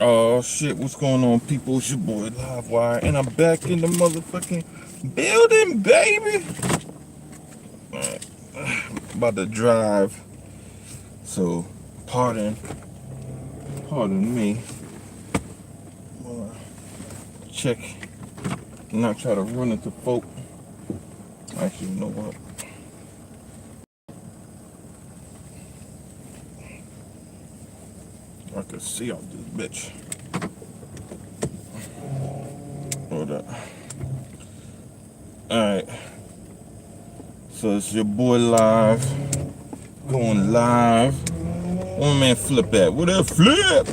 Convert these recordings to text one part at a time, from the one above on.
Oh shit, what's going on, people? It's your boy Livewire, and I'm back in the motherfucking building, baby. Alright, about to drive, so pardon me. Check, not try to run into folk. Actually, you know what? I can see out this bitch. Hold up. Alright. So it's your boy Live. Going live. One man Flip at. What up, Flip?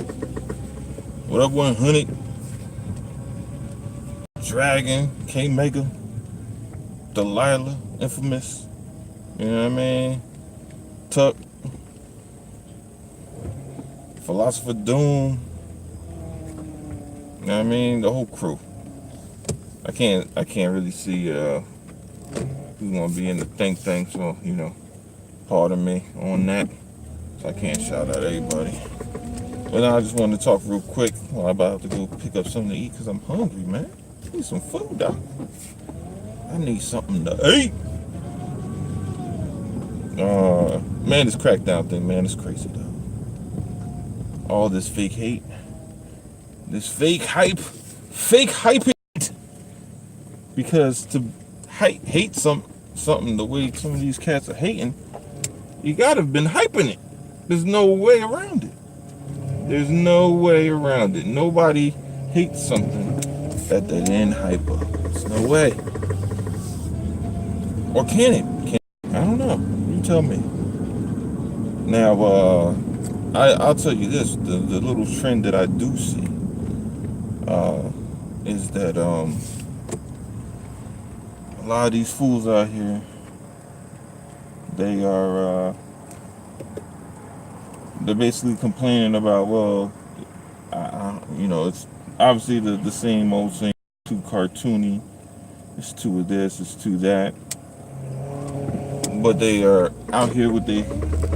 What up, 100? Dragon, K Mega, Delilah, Infamous. You know what I mean? Tuck, Philosopher Doom. You know what I mean? The whole crew. I can't really see who's gonna be in the think tank, so you know, pardon me on that. So I can't shout out everybody. But I just wanted to talk real quick. Well, I'm about to go pick up something to eat because I'm hungry, man. I need some food, dog. I need something to eat. Man, this Crackdown thing, man, it's crazy, though. All this fake hate, this fake hype, it. Because to hate something the way some of these cats are hating, you gotta have been hyping it. There's no way around it. There's no way around it. Nobody hates something that they didn't hype up. There's no way. Or can it? I don't know. You tell me. Now, I'll tell you this: the little trend that I do see is that a lot of these fools out here, they're basically complaining about, well, you know, it's obviously the same old thing. Too cartoony. It's too of this. It's too that. But they are out here with their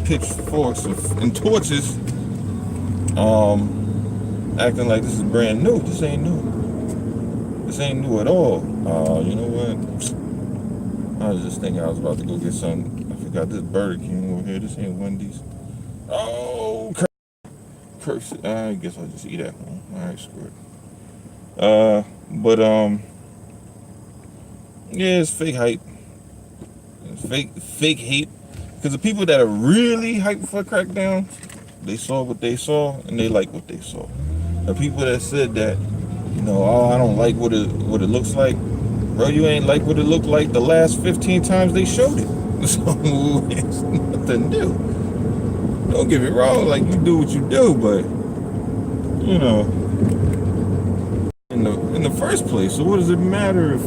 pitchforks and torches, acting like this is brand new. This ain't new. This ain't new at all. You know what? I was just thinking I was about to go get some. I forgot this Burger King over here. This ain't Wendy's. Oh, curse it. I guess I'll just eat at home. All right, screw it. Yeah, it's fake hype. Fake hate, because the people that are really hyped for Crackdown, they saw what they saw and they like what they saw. The people that said that, you know, oh, I don't like what it looks like, bro, you ain't like what it looked like the last 15 times they showed it. So it's nothing new. Don't get me wrong, like, you do what you do, but you know, in the first place. So what does it matter if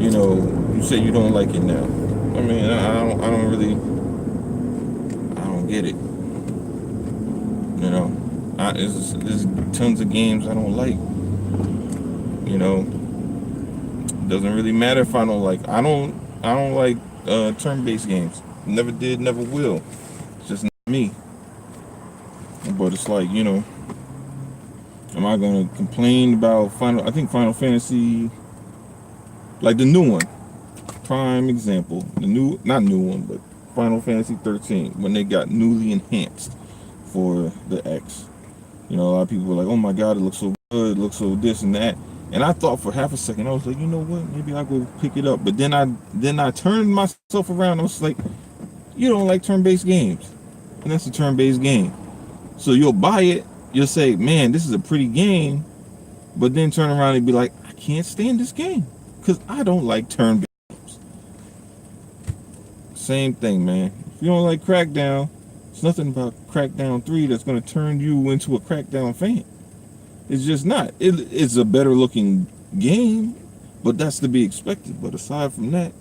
you know, you say you don't like it now? I mean, I don't get it. You know, there's tons of games I don't like. You know, it doesn't really matter if I don't like. I don't like turn-based games. Never did, never will. It's just not me. But it's like, you know, am I gonna complain about I think Final Fantasy, like the new one, prime example, not new one, but Final Fantasy 13, when they got newly enhanced for the X. You know, a lot of people were like, oh my god, it looks so good, it looks so this and that. And I thought for half a second, I was like, you know what, maybe I'll go pick it up. But then I turned myself around, I was like, you don't like turn-based games. And that's a turn-based game. So you'll buy it, you'll say, man, this is a pretty game, but then turn around and be like, I can't stand this game because I don't like turn-based games. Same thing, man. If you don't like Crackdown, it's nothing about Crackdown 3 that's going to turn you into a Crackdown fan. It's just not. It's a better looking game, but that's to be expected. But aside from that,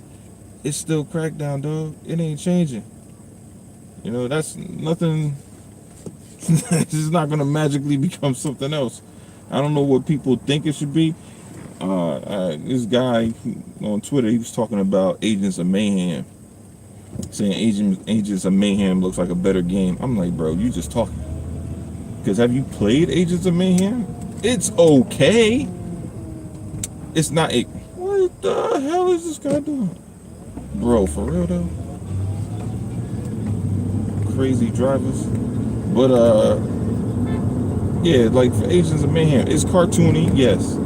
it's still Crackdown, dog. It ain't changing. You know, that's nothing. It's just not going to magically become something else. I don't know what people think it should be. This guy on Twitter, he was talking about Agents of Mayhem, saying Agents of Mayhem looks like a better game. I'm like, bro, you just talking. Because have you played Agents of Mayhem? It's okay. It's not a... What the hell is this guy doing? Bro, for real though? Crazy drivers. But, yeah, like for Agents of Mayhem, it's cartoony, yes.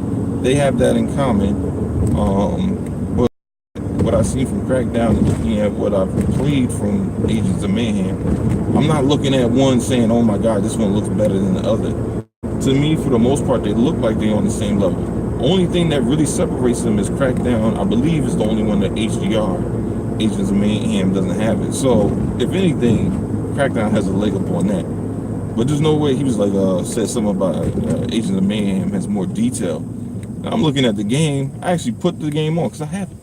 They have that in common. But what I've seen from Crackdown and looking at what I've played from Agents of Mayhem, I'm not looking at one saying, oh my god, this one looks better than the other. To me, for the most part, they look like they're on the same level. Only thing that really separates them is Crackdown, I believe, is the only one that HDR, Agents of Mayhem, doesn't have it. So, if anything, Crackdown has a leg up on that. But there's no way he was like, said something about Agents of Mayhem has more detail. Now, I'm looking at the game. I actually put the game on because I have it.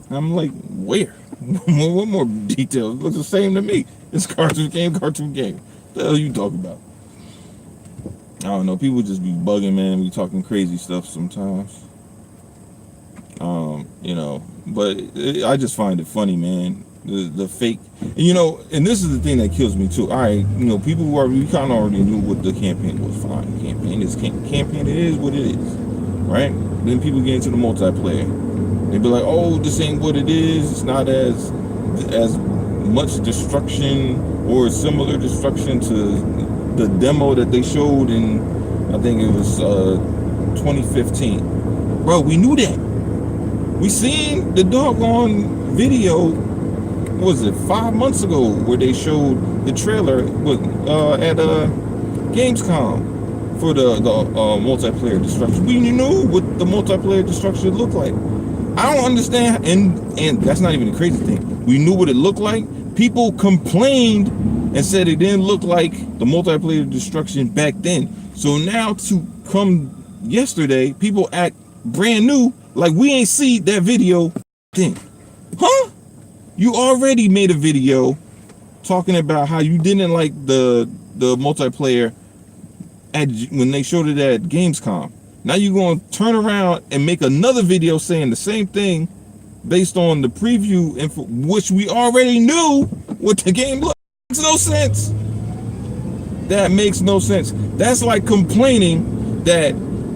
And I'm like, where? What more details? It looks the same to me. It's cartoon game. What the hell are you talking about? I don't know. People just be bugging, man. Be talking crazy stuff sometimes. You know, but I just find it funny, man. The fake, and this is the thing that kills me too. All right, people who we kind of already knew what the campaign was. Fine, campaign is campaign. It is what it is, right? Then people get into the multiplayer. They be like, oh, this ain't what it is. It's not as much destruction or similar destruction to the demo that they showed in, I think it was 2015. Bro, we knew that. We seen the doggone video, what was it, 5 months ago, where they showed the trailer at Gamescom for the multiplayer destruction. We knew what the multiplayer destruction looked like. I don't understand, and that's not even the crazy thing. We knew what it looked like. People complained and said it didn't look like the multiplayer destruction back then. So now to come yesterday, people act brand new like we ain't see that video then. Huh? You already made a video talking about how you didn't like the multiplayer when they showed it at Gamescom. Now you're going to turn around and make another video saying the same thing based on the preview info, which we already knew what the game looked. Makes no sense. That makes no sense. That's like complaining that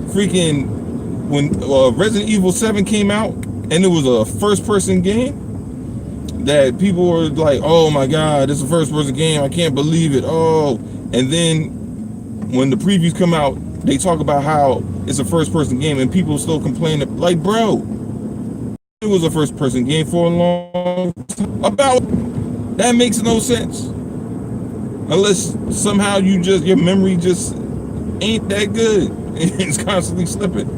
freaking when Resident Evil 7 came out and it was a first-person game, that people were like, oh my god, it's a first-person game, I can't believe it. Oh, and then when the previews come out, they talk about how it's a first-person game and people still complain. Like, bro, it was a first-person game for a long time. That makes no sense. Unless somehow your memory just ain't that good. It's constantly slipping.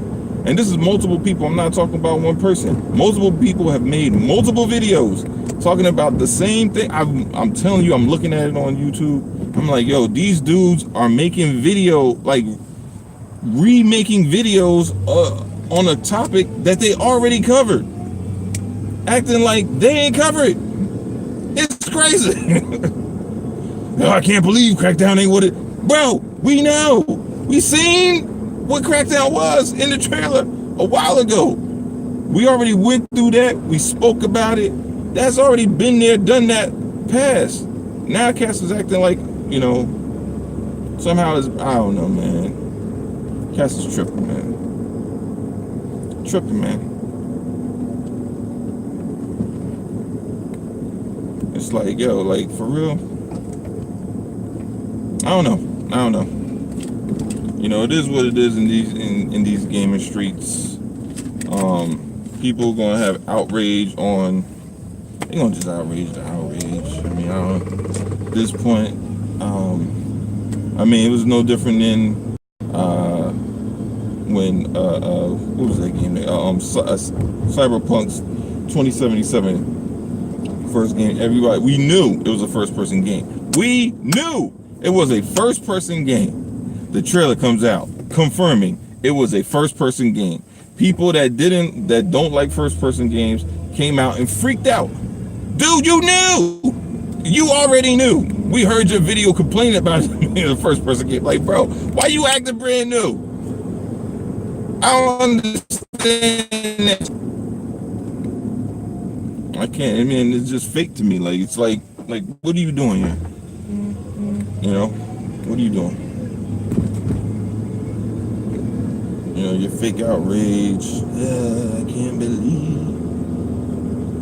And this is multiple people. I'm not talking about one person. Multiple people have made multiple videos talking about the same thing. I'm telling you, I'm looking at it on YouTube. I'm like, yo, these dudes are making remaking videos on a topic that they already covered, acting like they ain't covered. It's crazy. Oh, I can't believe Crackdown ain't what it. Bro, we know. We seen what Crackdown was in the trailer a while ago. We already went through that. We spoke about it. That's already been there, done that, passed. Now Cass is acting like, somehow it's, I don't know, man. Cass is tripping, man. Tripping, man. It's like, yo, like, for real? I don't know. It is what it is in these gaming streets. People gonna have outrage on. They're gonna just outrage the outrage. I mean, at this point, it was no different than when what was that game? Cyberpunk's 2077 first game. Everybody, we knew it was a first-person game. We knew it was a first-person game. The trailer comes out confirming it was a first-person game. People that don't like first-person games came out and freaked out. Dude, you knew. You already knew. We heard your video complaining about it being a first-person game. Like, bro, why you acting brand new? I don't understand that. I can't. I mean, it's just fake to me. Like, it's like, what are you doing here? What are you doing? Your fake outrage.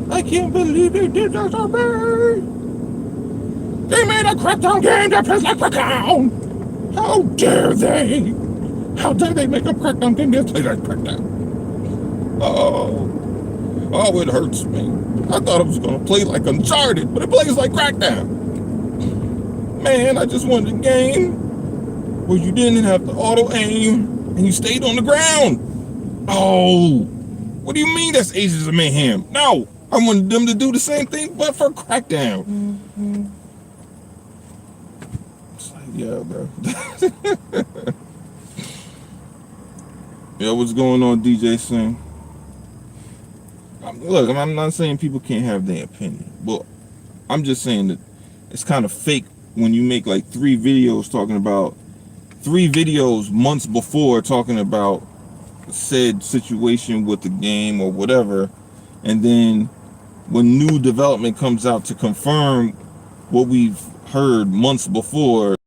I can't believe they did that to me. They made a Crackdown game that plays like Crackdown. How dare they? How dare they make a Crackdown game that plays like Crackdown? Oh, it hurts me. I thought it was gonna play like Uncharted, but it plays like Crackdown. Man, I just wanted a game where you didn't have to auto aim and you stayed on the ground. Oh, what do you mean that's Ages of Mayhem? No, I wanted them to do the same thing, but for Crackdown. It's like, yeah, bro. Yo, what's going on, DJ Sing? Look, I'm not saying people can't have their opinion, but I'm just saying that it's kind of fake when you make like 3 videos months before talking about said situation with the game or whatever, and then when new development comes out to confirm what we've heard months before,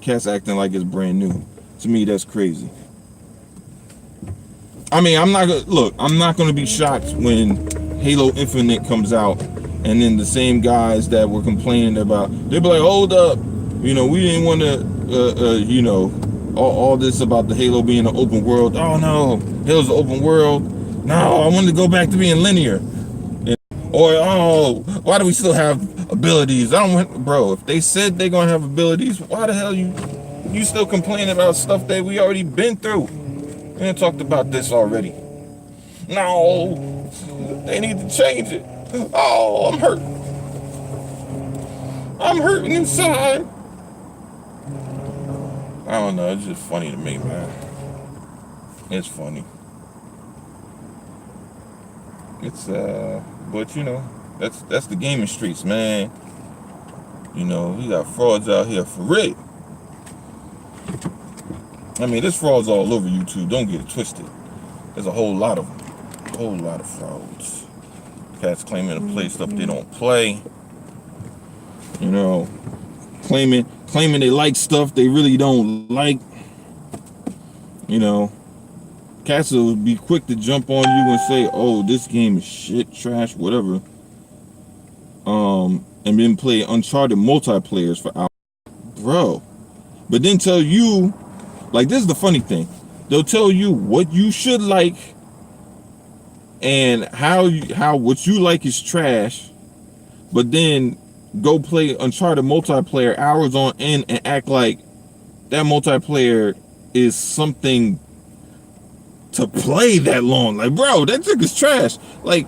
cats acting like it's brand new. To me, that's crazy. I mean, I'm not gonna be shocked when Halo Infinite comes out, and then the same guys that were complaining about, they'll be like, hold up, we didn't want to, all this about the Halo being an open world. Oh no, Halo's an open world. No, I wanted to go back to being linear. Or, oh, why do we still have abilities? Bro, if they said they're gonna have abilities, why the hell you still complaining about stuff that we already been through? We talked about this already. No, they need to change it. Oh, I'm hurt. I'm hurting inside. I don't know, it's just funny to me, man. It's funny. It's but that's the gaming streets, man. We got frauds out here for real. I mean, there's frauds all over YouTube. Don't get it twisted. There's a whole lot of them. A whole lot of frauds. Cats claiming to play stuff they don't play. Claiming they like stuff they really don't like. Cats will be quick to jump on you and say, "Oh, this game is shit, trash, whatever." And then play Uncharted multiplayers for hours, bro. But then tell you. Like, this is the funny thing. They'll tell you what you should like and how what you like is trash, but then go play Uncharted multiplayer hours on end and act like that multiplayer is something to play that long. Like, bro, that thing is trash. Like,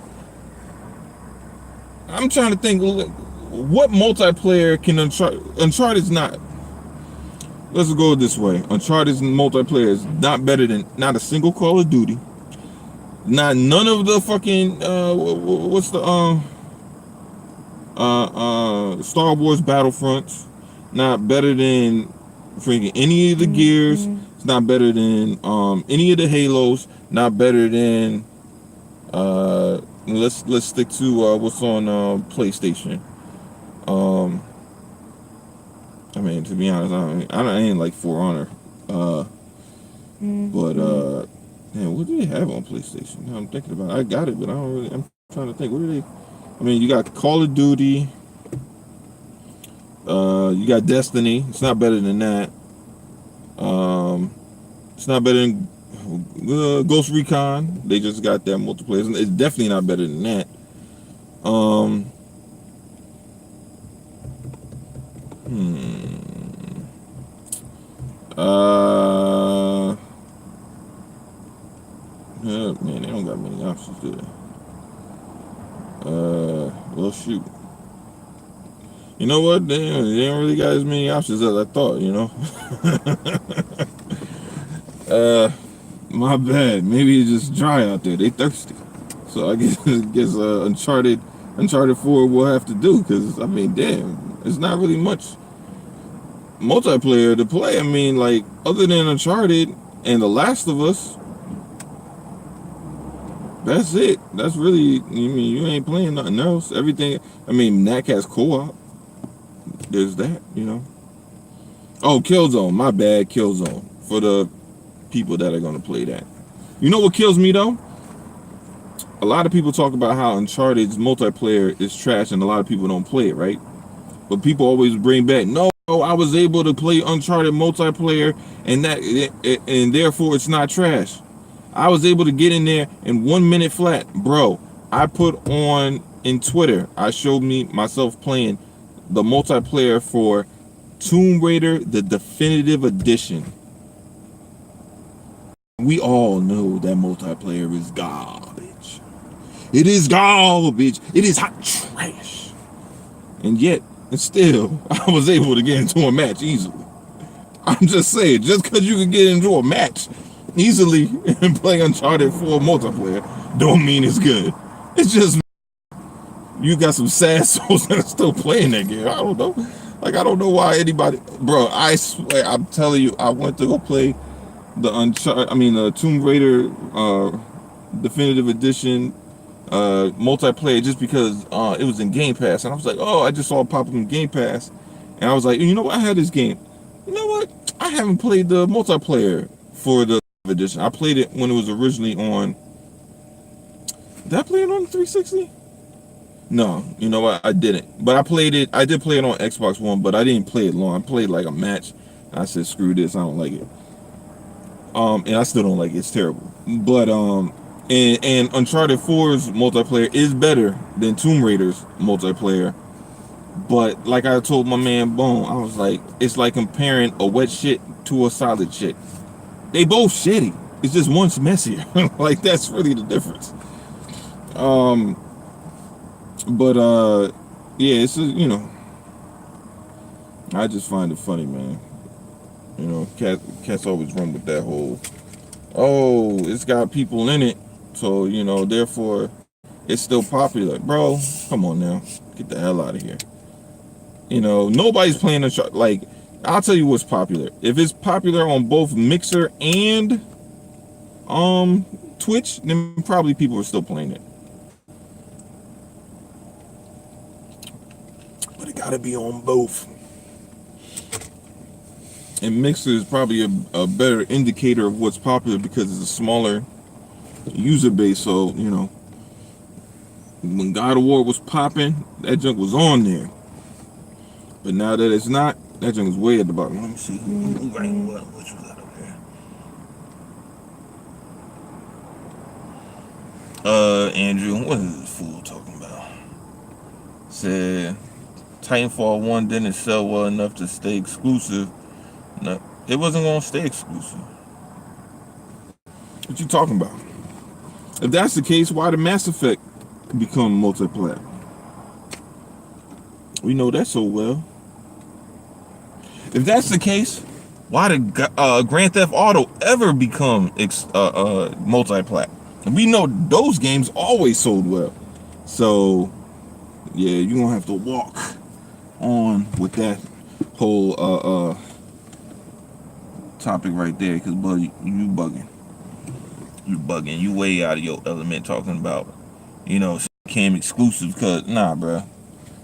I'm trying to think, what multiplayer can Uncharted's not. Let's go this way. Uncharted's multiplayer is not better than not a single Call of Duty. None of the fucking what's the Star Wars Battlefronts. Not better than freaking any of the Gears. It's not better than any of the Halos. Not better than let's stick to what's on PlayStation. I mean, to be honest, I ain't like For Honor. But man, what do they have on PlayStation? Now I'm thinking about it. I got it, but I'm trying to think. What do they? I mean, you got Call of Duty. You got Destiny. It's not better than that. It's not better than Ghost Recon. They just got that multiplayer. It's definitely not better than that. Man, they don't got many options, do they? Well, shoot. You know what? They don't really got as many options as I thought, My bad. Maybe it's just dry out there. They thirsty. So I guess Uncharted 4 will have to do, because, I mean, damn, it's not really much multiplayer to play. I mean, like, other than Uncharted and The Last of Us, that's it. That's really, you ain't playing nothing else. Everything, I mean, NAC has co-op. There's that, Oh, Killzone. My bad, Killzone. For the people that are gonna play that. You know what kills me though? A lot of people talk about how Uncharted's multiplayer is trash and a lot of people don't play it, right? But people always bring back, no, I was able to play Uncharted multiplayer and therefore it's not trash. I was able to get in there in 1 minute flat. Bro, I put on in Twitter, I showed me myself playing the multiplayer for Tomb Raider, the definitive edition. We all know that multiplayer is garbage. It is garbage. It is hot trash. And yet, and still, I was able to get into a match easily. I'm just saying, just because you can get into a match easily and play Uncharted 4 multiplayer, don't mean it's good. It's just you got some sad souls that are still playing that game. I don't know. Like, I don't know why anybody, bro. I swear, I'm telling you, I went to go play the Tomb Raider definitive edition multiplayer just because it was in Game Pass, and I was like, oh, I just saw it pop up in Game Pass, and I was like, you know what, I had this game. You know what? I haven't played the multiplayer for the edition. I played it when it was originally on. Did I play it on the 360? No, you know what? I didn't. But I played it. I did play it on Xbox One, but I didn't play it long. I played like a match. I said, screw this. I don't like it. And I still don't like it. It's terrible. But and Uncharted 4's multiplayer is better than Tomb Raider's multiplayer. But like I told my man Bone, I was like, it's like comparing a wet shit to a solid shit. They both shitty. It's just one's messier. Like, that's really the difference. Yeah, it's you know, I just find it funny, man. You know, cats always run with that whole, oh, it's got people in it, so you know, therefore it's still popular. Bro, come on now, get the hell out of here. You know, nobody's playing like, I'll tell you what's popular. If it's popular on both Mixer and Twitch, then probably people are still playing it. But it gotta be on both. And Mixer is probably a better indicator of what's popular because it's a smaller user base. So, you know, when God of War was popping, that junk was on there. But now that it's not, that junk is way at the bottom. Let me see. Which was that up there? Andrew, what is this fool talking about? Said Titanfall 1 didn't sell well enough to stay exclusive. No, it wasn't gonna stay exclusive. What you talking about? If that's the case, why did Mass Effect become multiplayer? We know that so well. If that's the case, why did Grand Theft Auto ever become multiplayer? And we know those games always sold well. So yeah, you're gonna have to walk on with that whole topic right there, because buddy, you bugging. You way out of your element talking about, you know, came exclusive, because nah, bruh.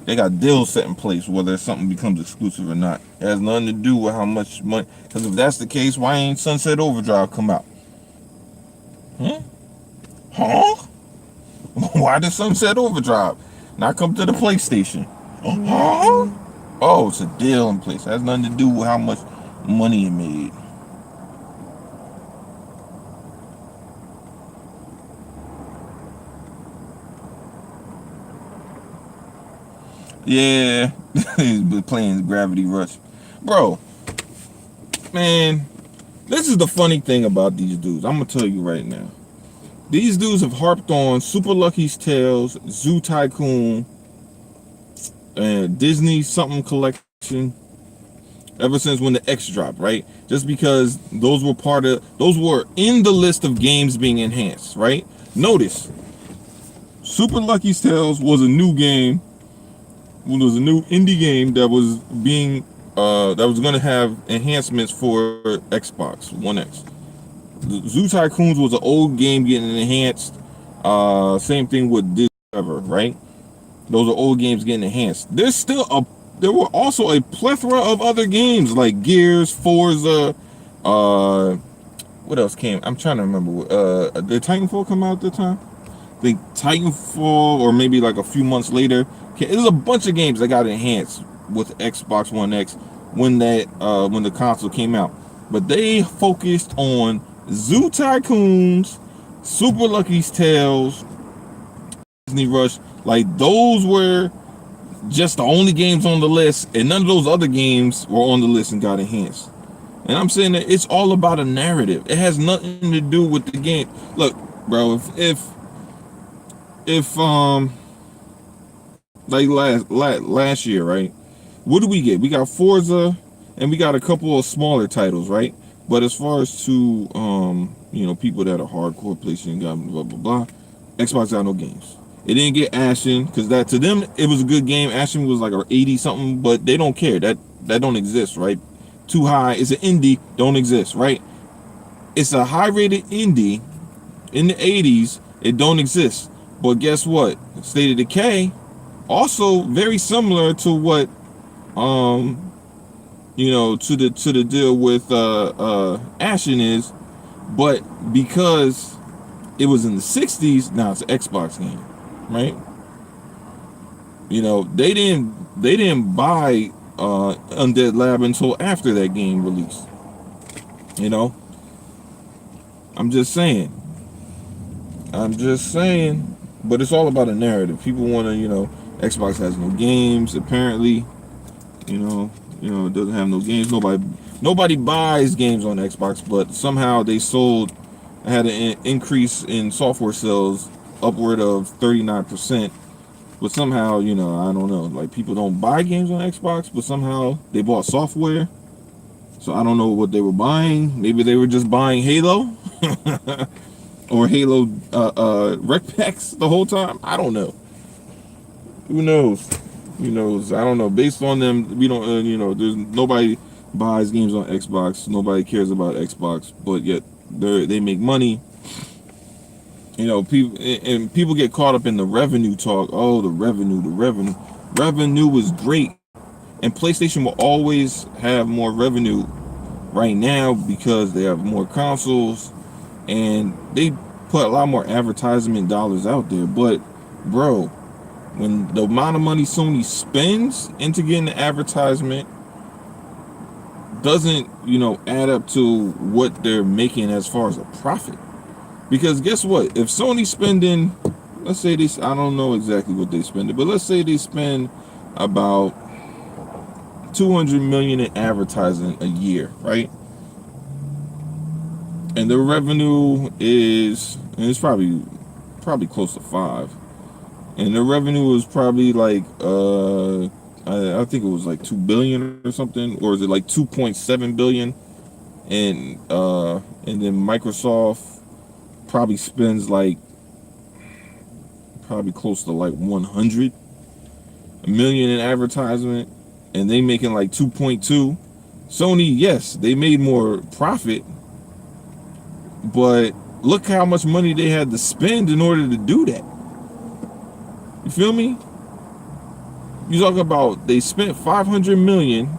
They got deals set in place whether something becomes exclusive or not. It has nothing to do with how much money, because if that's the case, why ain't Sunset Overdrive come out? Huh? Why did Sunset Overdrive not come to the PlayStation? Huh? Oh, it's a deal in place. It has nothing to do with how much money it made. Yeah, he's been playing Gravity Rush. Bro, man, this is the funny thing about these dudes. I'm going to tell you right now. These dudes have harped on Super Lucky's Tales, Zoo Tycoon, and Disney something collection ever since when the X dropped, right? Just because those were in the list of games being enhanced, right? Notice, Super Lucky's Tales was a new game. It was a new indie game that was being that was going to have enhancements for Xbox One X. Zoo Tycoons was an old game getting enhanced. Same thing with Disney, right? Those are old games getting enhanced. There were also a plethora of other games like Gears, Forza, what else came? I'm trying to remember. Did Titanfall come out at the time? I think Titanfall, or maybe like a few months later. There's a bunch of games that got enhanced with Xbox One X when when the console came out. But they focused on Zoo Tycoons, Super Lucky's Tales, Disney Rush. Like those were just the only games on the list, and none of those other games were on the list and got enhanced. And I'm saying that it's all about a narrative. It has nothing to do with the game. Look, bro, if like last year, right? What do we get? We got Forza, and we got a couple of smaller titles, right? But as far as to people that are hardcore PlayStation, got blah blah blah, Xbox got no games. It didn't get Ashen because that to them it was a good game. Ashen was like a 80 something, but they don't care. That don't exist, right? Too high. It's an indie, don't exist, right? It's a high rated indie in the 80s. It don't exist. But guess what? State of Decay, also very similar to what to the deal with Ashen is, but because it was in the 60s, now it's an Xbox game, right? They didn't buy Undead Lab until after that game released. I'm just saying. But it's all about a narrative. People want to, Xbox has no games apparently. It doesn't have no games. Nobody buys games on Xbox, but somehow they had an increase in software sales upward of 39%. But somehow, I don't know, like people don't buy games on Xbox, but somehow they bought software. So I don't know what they were buying. Maybe they were just buying Halo or Halo rec packs the whole time. I don't know. Who knows? I don't know. Based on them, we don't. There's nobody buys games on Xbox. Nobody cares about Xbox, but yet they make money. People get caught up in the revenue talk. Oh, the revenue. Revenue is great, and PlayStation will always have more revenue right now because they have more consoles, and they put a lot more advertisement dollars out there. But, bro, when the amount of money Sony spends into getting the advertisement doesn't, add up to what they're making as far as a profit. Because guess what? If Sony's spending, let's say I don't know exactly what they spend, but let's say they spend about $200 million in advertising a year, right? And the revenue is, and it's probably close to 5. And the revenue is probably like I think it was like 2 billion or something, or is it like 2.7 billion? And then Microsoft probably spends like close to like 100 million in advertisement, and they making like 2.2. Sony, yes, they made more profit, but look how much money they had to spend in order to do that. You feel me? You talk about they spent 500 million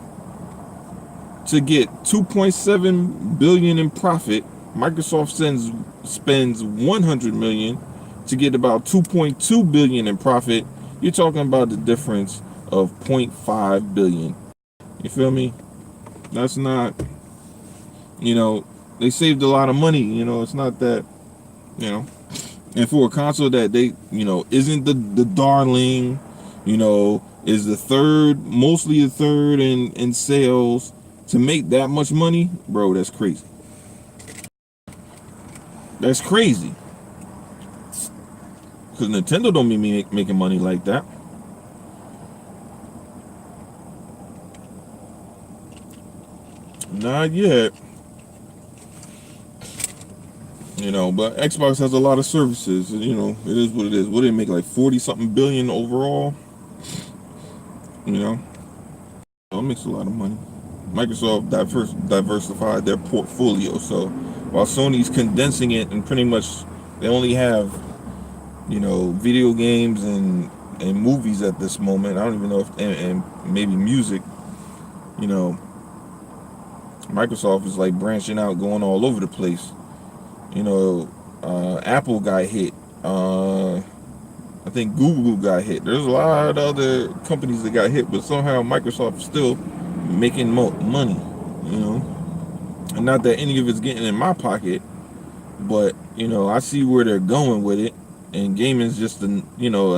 to get 2.7 billion in profit. Microsoft spends 100 million to get about 2.2 billion in profit. You're talking about the difference of 0.5 billion. You feel me? That's not, they saved a lot of money. It's not that, and for a console that they, isn't the darling, is mostly the third in sales, to make that much money, bro, that's crazy. That's crazy. Because Nintendo don't be making money like that. Not yet. But Xbox has a lot of services. It is what it is. What did it make, like 40 something billion overall? It makes a lot of money. Microsoft diversified their portfolio, so while Sony's condensing it, and pretty much they only have video games and movies at this moment. I don't even know if and maybe music. Microsoft is like branching out, going all over the place. You know, Apple got hit. I think Google got hit. There's a lot of other companies that got hit, but somehow Microsoft is still making money. You know, and not that any of it's getting in my pocket, but I see where they're going with it, and gaming's just a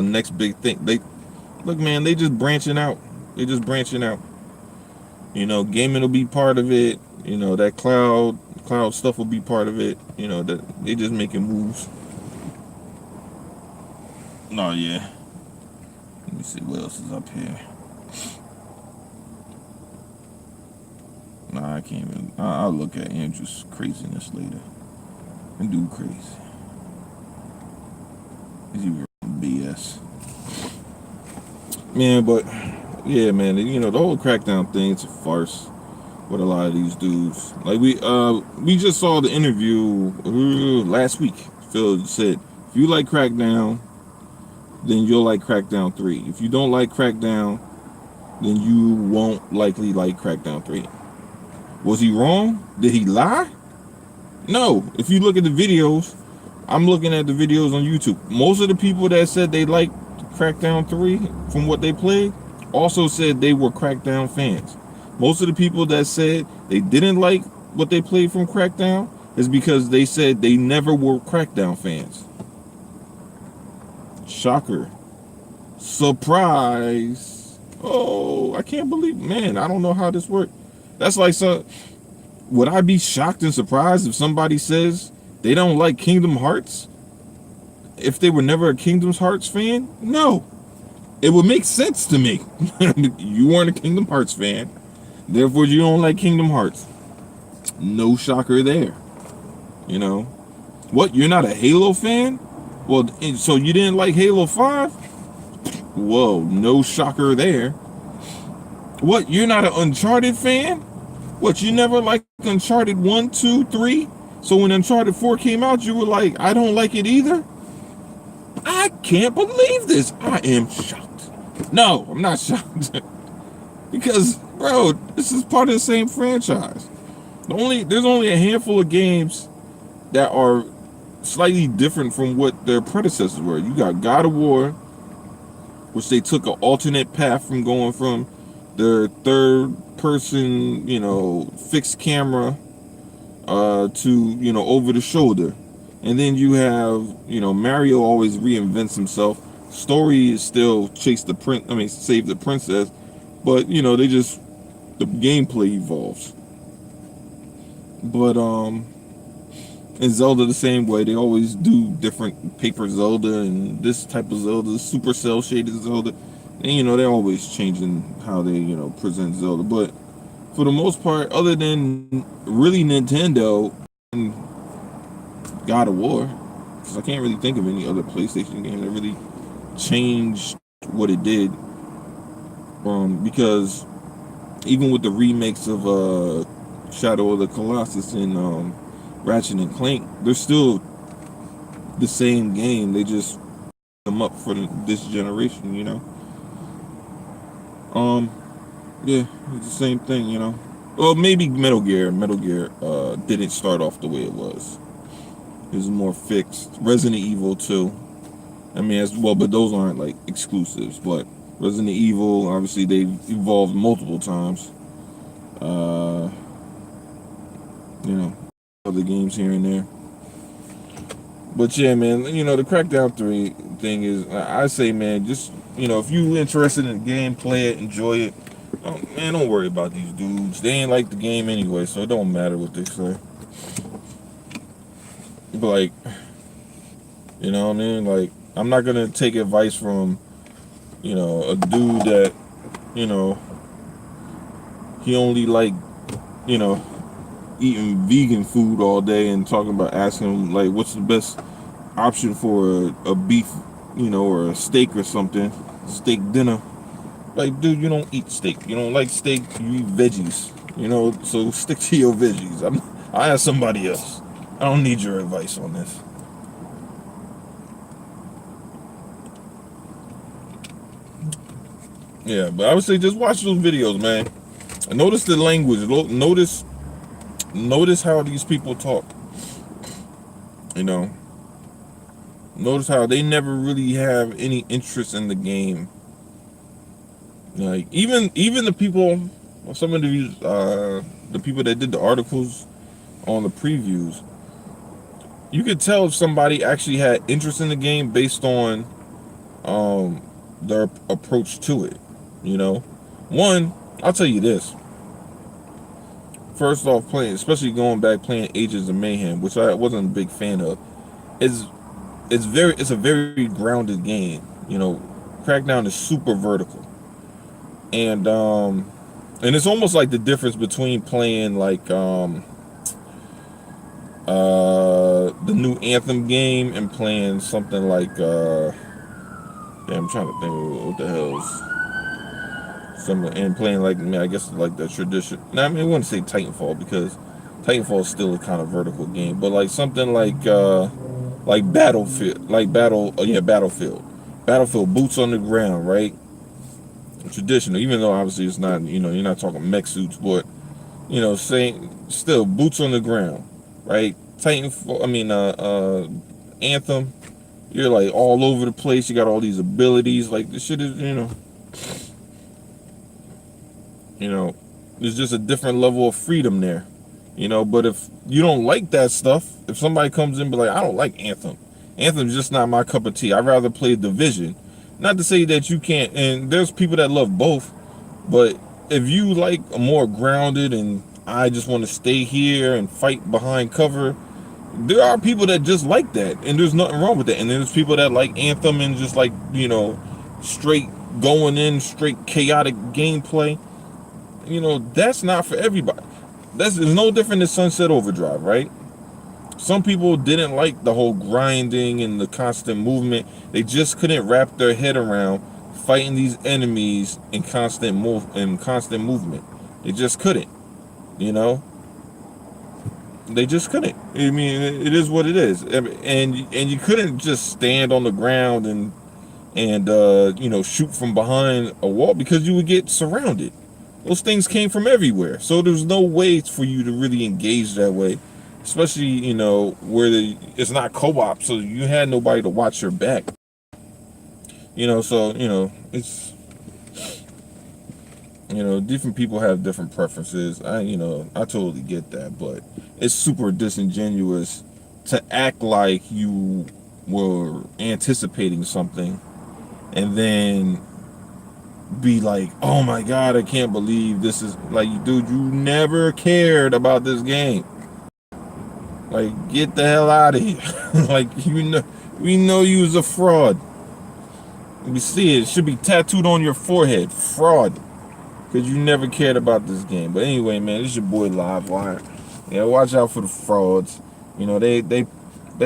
next big thing. They look, man, they just branching out. They just branching out. Gaming will be part of it. That cloud stuff will be part of it. That they just making moves. No, yeah. Let me see what else is up here. Nah, I can't even. I'll look at Andrew's craziness later. And do crazy. Is he BS? Man, but yeah, man. The whole Crackdown thing, it's a farce with a lot of these dudes. Like we just saw the interview last week. Phil said, if you like Crackdown, then you'll like Crackdown 3. If you don't like Crackdown, then you won't likely like Crackdown 3. Was he wrong? Did he lie? No. If you look at the videos, I'm looking at the videos on YouTube. Most of the people that said they liked Crackdown 3 from what they played also said they were Crackdown fans. Most of the people that said they didn't like what they played from Crackdown is because they said they never were Crackdown fans. Shocker. Surprise. Oh, I can't believe, man, I don't know how this worked. That's like, so would I be shocked and surprised if somebody says they don't like Kingdom Hearts if they were never a Kingdom Hearts fan? No. It would make sense to me. You weren't a Kingdom Hearts fan, therefore you don't like Kingdom Hearts. No shocker there. What, you're not a Halo fan? Well, so you didn't like Halo 5? Whoa, no shocker there. What, you're not an Uncharted fan? What, you never liked Uncharted 1, 2, 3? So when Uncharted 4 came out, you were like, I don't like it either? I can't believe this. I am shocked. No, I'm not shocked. Because, bro, this is part of the same franchise. There's only a handful of games that are slightly different from what their predecessors were. You got God of War, which they took an alternate path from going from the third person, fixed camera to, over the shoulder. And then you have, Mario always reinvents himself. Story is still save the princess, but the gameplay evolves. But and Zelda the same way. They always do different paper Zelda and this type of Zelda, super cell shaded Zelda. And they're always changing how they, present Zelda. But for the most part, other than really Nintendo and God of War, because I can't really think of any other PlayStation game that really changed what it did. Because even with the remakes of Shadow of the Colossus and Ratchet and Clank, they're still the same game. They just them up for this generation, Yeah, it's the same thing, Well, maybe Metal Gear. Metal Gear didn't start off the way it was. It was more fixed. Resident Evil 2. I mean, as well, but those aren't like exclusives. But Resident Evil, obviously, they've evolved multiple times. Other games here and there. But yeah, man, the Crackdown 3 thing is, I say, man, just, if you interested in the game, play it, enjoy it. Don't worry about these dudes. They ain't like the game anyway, so it don't matter what they say. But like, what I mean? Like, I'm not gonna take advice from, a dude that, he only like, eating vegan food all day and asking him like, what's the best option for a beef, or a steak or something, steak dinner. Like, dude, you don't eat steak. You don't like steak. You eat veggies. So stick to your veggies. I have somebody else. I don't need your advice on this. Yeah, but I would say just watch those videos, man. Notice the language. Notice how these people talk. You know, notice how they never really have any interest in the game. Like even the people, some of the people that did the articles on the previews, you could tell if somebody actually had interest in the game based on their approach to it. You know, one, I'll tell you this. First off, playing, especially going back playing Agents of Mayhem, which I wasn't a big fan of, is it's a very grounded game. You know, Crackdown is super vertical, and it's almost like the difference between playing like the new Anthem game and playing something like damn, I'm trying to think of what the hell's some, and playing like, I guess like the tradition. Now, I mean, I wouldn't say Titanfall because Titanfall is still a kind of vertical game, but like something like Battlefield, like Battlefield, boots on the ground, right? Traditional, even though obviously it's not, you know, you're not talking mech suits, but you know, saying still boots on the ground, right? Titanfall, I mean, Anthem, you're like all over the place. You got all these abilities. Like this shit is, you know, there's just a different level of freedom there, you know. But if you don't like that stuff, if somebody comes in and be like, I don't like Anthem, Anthem's just not my cup of tea. I'd rather play Division. Not to say that you can't, and there's people that love both, but if you like a more grounded and I just want to stay here and fight behind cover, there are people that just like that, and there's nothing wrong with that. And there's people that like Anthem and just like, you know, straight going in, straight chaotic gameplay. You know, that's not for everybody. That's no different than Sunset Overdrive, right? Some people didn't like the whole grinding and the constant movement. They just couldn't wrap their head around fighting these enemies in constant movement. They just couldn't, you know. They just couldn't. I mean, it is what it is, and you couldn't just stand on the ground and you know, shoot from behind a wall because you would get surrounded. Those things came from everywhere, so there's no way for you to really engage that way, especially, you know, where it's not co-op, so you had nobody to watch your back. You know, so you know it's, you know, different people have different preferences. You know, I totally get that, but it's super disingenuous to act like you were anticipating something and then be like, oh my god, I can't believe this is, like, dude, you never cared about this game. Like, get the hell out of here. Like, you know, we know you was a fraud. We see it. It should be tattooed on your forehead. Fraud. Because you never cared about this game. But anyway, man, this is your boy Livewire. Yeah, watch out for the frauds. You know, they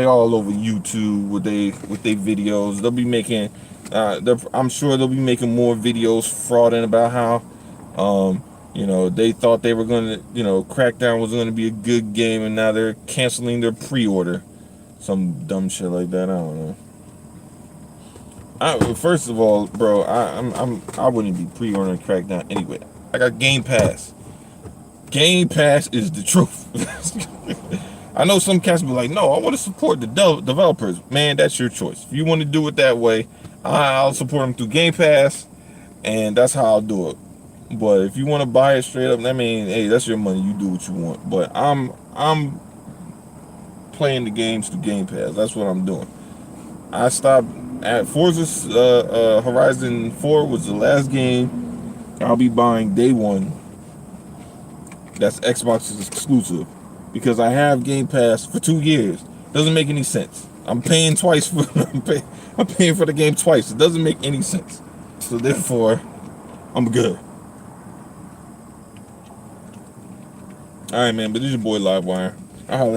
all over YouTube with they videos. They'll be making, I'm sure they'll be making more videos frauding about how, you know, they thought they were going to, you know, Crackdown was going to be a good game, and now they're canceling their pre-order. Some dumb shit like that. I don't know. First of all, bro, I wouldn't be pre-ordering Crackdown anyway. I got Game Pass. Game Pass is the truth. I know some cats be like, no, I want to support the developers. Man, that's your choice. If you want to do it that way, I'll support them through Game Pass, and that's how I'll do it. But if you want to buy it straight up, I mean, hey, that's your money. You do what you want. But I'm playing the games through Game Pass. That's what I'm doing. I stopped at Forza Horizon 4 was the last game I'll be buying day one. That's Xbox exclusive, because I have Game Pass for 2 years. Doesn't make any sense. I'm paying twice for I'm paying for the game twice. It doesn't make any sense. So therefore, I'm good. All right, man. But this is your boy Livewire. I'll holler.